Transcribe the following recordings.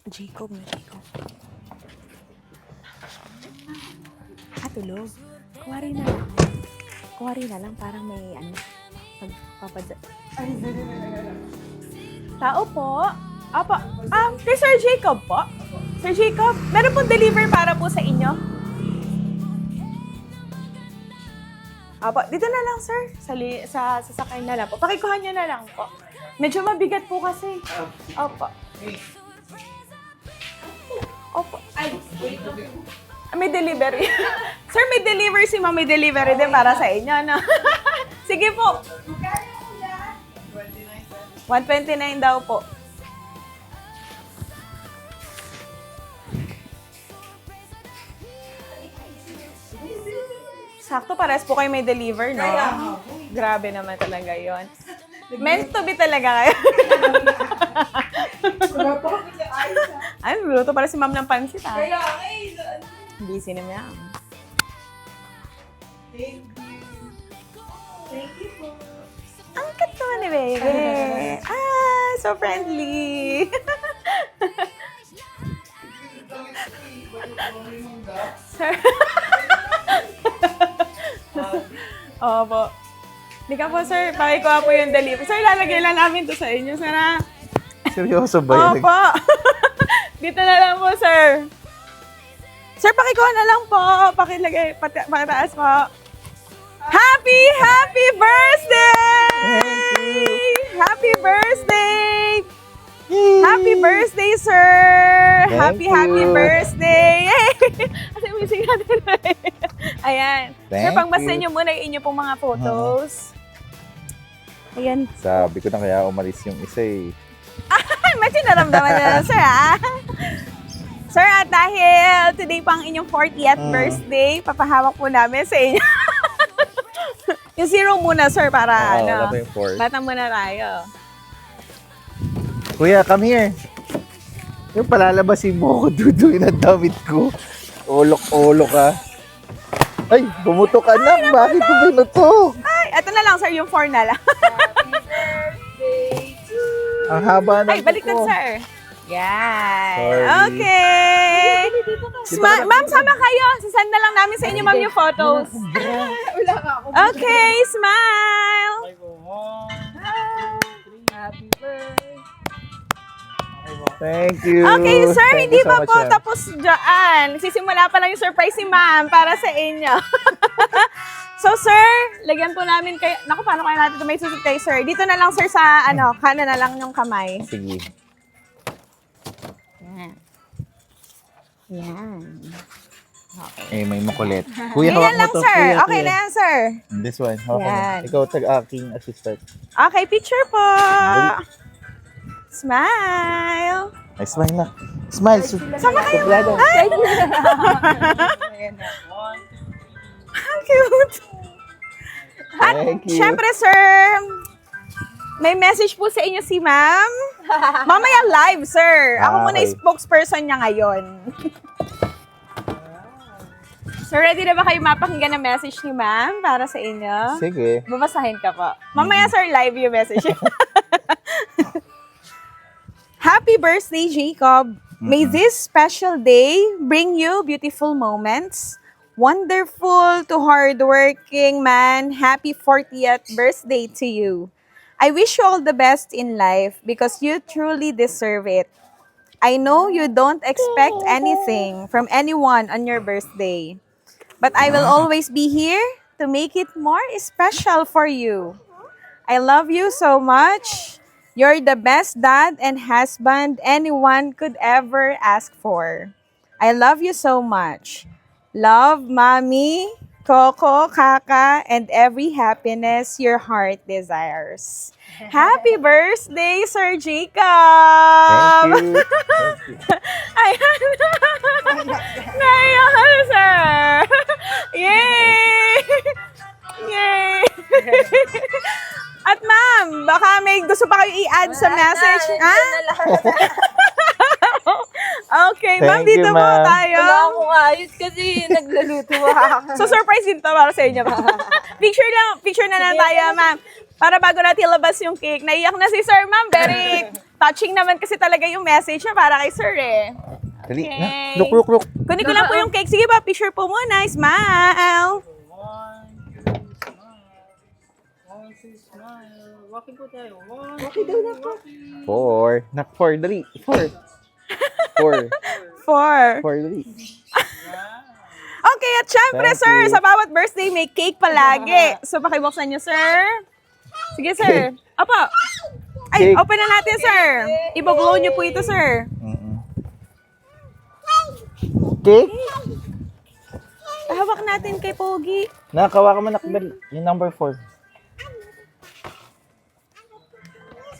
Jacob na Jacob. Tulog. Kuwari na lang. Kuwari na lang, parang may pagpapadya. Tao po. Apo. Kay Sir Jacob po. Sir Jacob, meron pong deliver para po sa inyo. Apo, dito na lang, sir. Sa sasakay na lang po. Pakikuha niyo na lang po. Medyo mabigat po kasi. Opo. Opo. Ay, wait. May delivery. Sir, may delivery si ma'am. May delivery din para sa inyo, no? Sige po. 129 daw po. Sakto, pares po kayo may deliver, no? Grabe naman talaga yon. Meant to be talaga kayo. Ay, luto pala si ma'am ng pansit, ah. Busy na ma'am. Thank you po. Ang kato ni baby. So friendly. Sir. Opo. Di ka po, sir. Pakikuha po yung delivery. Sir, lalagay lang namin to sa inyo, sir. Seryoso ba yun? Opo. Dito na lang po, sir. Sir, pakikuha na lang po. Pakilagay, pakitaas po. Happy birthday! Thank you! Happy birthday! Happy birthday, sir! Thank Happy you. birthday! Kasi umising natin na eh. Ayan. Sir, Thank pangbasin you. niyo muna yung inyo pong mga photos. Ayan. Sabi ko na kaya umalis yung isa eh. Ay, medyo naramdaman na, sir, ah. Sir, at dahil today pang inyong 40th birthday, papahawak po namin sa inyo. Yung zero muna, sir, para Oo, ano. wala pa yung fourth. Bata muna tayo. Kuya, come here. Yung palalabasin mo ako, duduin ang damit ko. Olok-olok ka. Ay, bumuto ka na. Bakit ko binuto? Ay, eto na lang, sir, yung 4 na lang. Ang haba ng Ay, baliktad, ko. sir. Yan. Sorry. Okay. Ma'am, sama kayo. Sasend na lang namin sa inyo, ma'am, yung photos. Wala nga ako. Okay, smile. Happy birthday. Thank you. Okay, sir, Thank hindi you so pa much, po ah. tapos dyan. Sisimula pa lang yung surprise si ma'am para sa inyo. So, sir, lagyan po namin kayo. Naku, paano kaya natin ito may susit kay sir? Dito na lang, sir, sa kanan na lang yung kamay. Sige. Yan. Yan. Eh, may makulit. Kuya, Ganyan hawak mo lang, to. sir. Kuya, Okay kuya. na yan, sir. This one. Hawak mo. Yan. Ikaw, tag-aking assistant. Okay, picture po. Dali. Smile. Ay, smile na. Smile. Sama kayo. Suplado. Ay! Ang cute. At Thank you. syempre, sir, may message po sa inyo si ma'am. Mamaya live, sir. Ako muna yung Okay. spokesperson niya ngayon. Sir, ready na ba kayo mapakinggan ng message ni ma'am para sa inyo? Sige. Babasahin ka po. Mamaya, sir, live yung message. Happy birthday, Jacob. May this special day bring you beautiful moments. Wonderful to hardworking man. Happy 40th birthday to you. I wish you all the best in life because you truly deserve it. I know you don't expect anything from anyone on your birthday, but I will always be here to make it more special for you. I love you so much. You're the best dad and husband anyone could ever ask for. I love you so much. Love, Mommy, Coco, Kaka, and every happiness your heart desires. Happy birthday, Sir Jacob! Thank you. Thank you. Ayan. Naiyak ka na, sir. Yay! Yay! At ma'am, baka may gusto pa kayo i-add sa message. Ha? Okay, ma'am, Thank you, dito po ma'am. tayo. Wala akong ayos kasi nagluluto ako. So, surprise din to para sa inyo. Picture na lang tayo, ma'am. Para bago natin labas yung cake. Naiyak na si sir, ma'am. Very Touching naman kasi talaga yung message niya para kay sir eh. Dali. Okay. Na. Look. Kunin ko lang po yung cake. Sige ba, picture po muna. Smile! Walking po tayo. Okay daw na po. 4. Nak 4, dali. 4. 4. 4, dali. Okay, at syempre, Thank sir, you. sa bawat birthday, may cake palagi. So, pakibuksan niyo, sir. Sige, sir. Opo. Ay, Cake. open na natin, sir. Ibablow niyo po ito, sir. Cake? Hawak natin kay Pogi. Nakawa ka man nakdali. Yung number 4.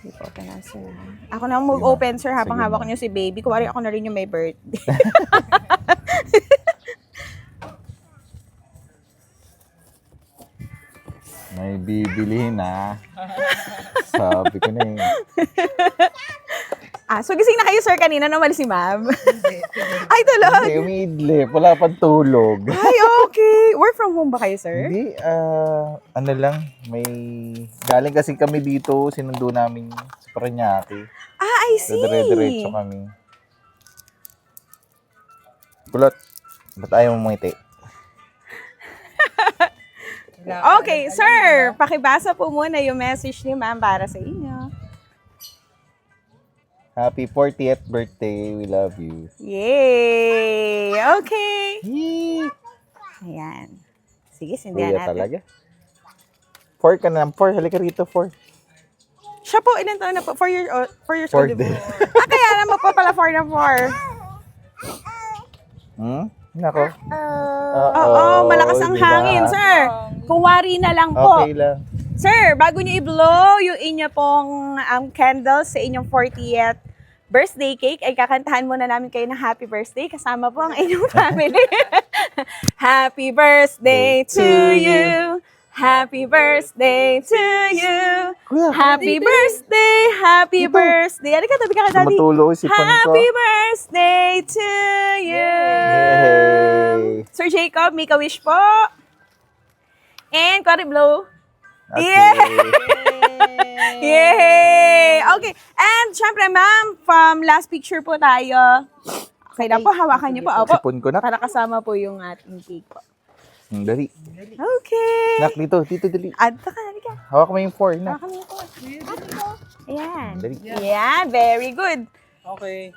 Sige po, open na, sir. Ako na mag-open, sir, habang Sige, hawak ma'am. niyo si baby. Kuwari ako na rin yung may birthday. May bibilihin na. Sabi ko na eh. So gising na kayo, sir, kanina naman si ma'am. Ay, tulog. Hindi, umiidlip. Wala pang tulog. Ay, okay. Work from home ba kayo, sir? Hindi, ano lang, may... Galing kasi kami dito, sinundo namin sa Parañaque. I see. Dire-diretso kami. Kulot, ba't ayaw mo ngiti? Okay, sir, pakibasa po muna yung message ni ma'am para sa inyo. Happy 40th birthday, we love you. Yay! Okay. Yee! Ayan. Sige, sindihan Kuya natin. talaga. 4 ka na, 4, halika rito, 4. Siya po, ilan taon na po? 4 years old, 4 years Four old. Din din. po. Kaya naman po pala 4 na 4. Nako. Oo, malakas ang diba? hangin, sir. Kuwari na lang po. Okay lang. Sir, bago nyo i-blow yung inyo pong candles sa inyong 40th birthday cake, ay kakantahan muna namin kayo ng happy birthday kasama po ang inyong family. Happy birthday to you. Happy birthday to you. Kuya, Happy birthday, happy birthday. Ano ka, tabi ka ka, daddy. Tumutulo si Pang ko. Happy birthday to you. Yay! Sir Jacob, make a wish po. And Cory blow. Okay. Yay! Okay. And syempre, ma'am, from last picture po tayo. Okay lang po, hawakan niyo po. Opo. Sipon ko na. Para kasama po yung ating cake po. Dali. Okay. Nak, dito, dali. Adto ka, dali ka. Hawak mo yung 4, na. Hawakan niyo po. Ayan. Dali. Ayan, very good. Okay.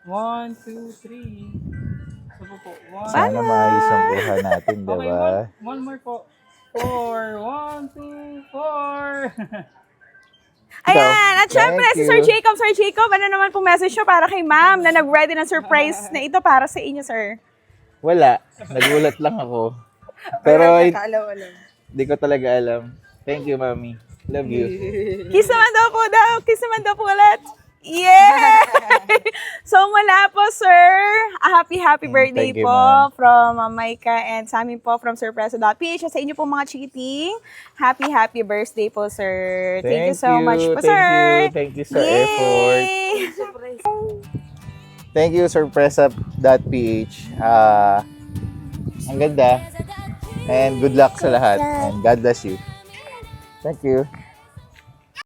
1, 2, 3. So po. 1. Sana maayos ang buha natin, Okay, diba? one more po. 4. 1, 2, 4. Ayan, at syempre, Thank si you. Sir Jacob, ano naman po message nyo para kay ma'am na nag-ready ng surprise na ito para sa inyo, sir? Wala. Nagulat lang ako. Pero Alam. hindi ko talaga alam. Thank you, Mami. Love you. Kiss naman daw po ulit. Yeah! So mula po, sir, a happy birthday thank you, po ma'am. from Maika and sa amin po from surpresa.ph at sa inyo po mga cheating. Happy birthday po, sir. Thank you so much po, sir. Thank you sa effort. Yay! Thank you, surpresa.ph. Ang ganda. And good luck sa lahat. And God bless you. Thank you.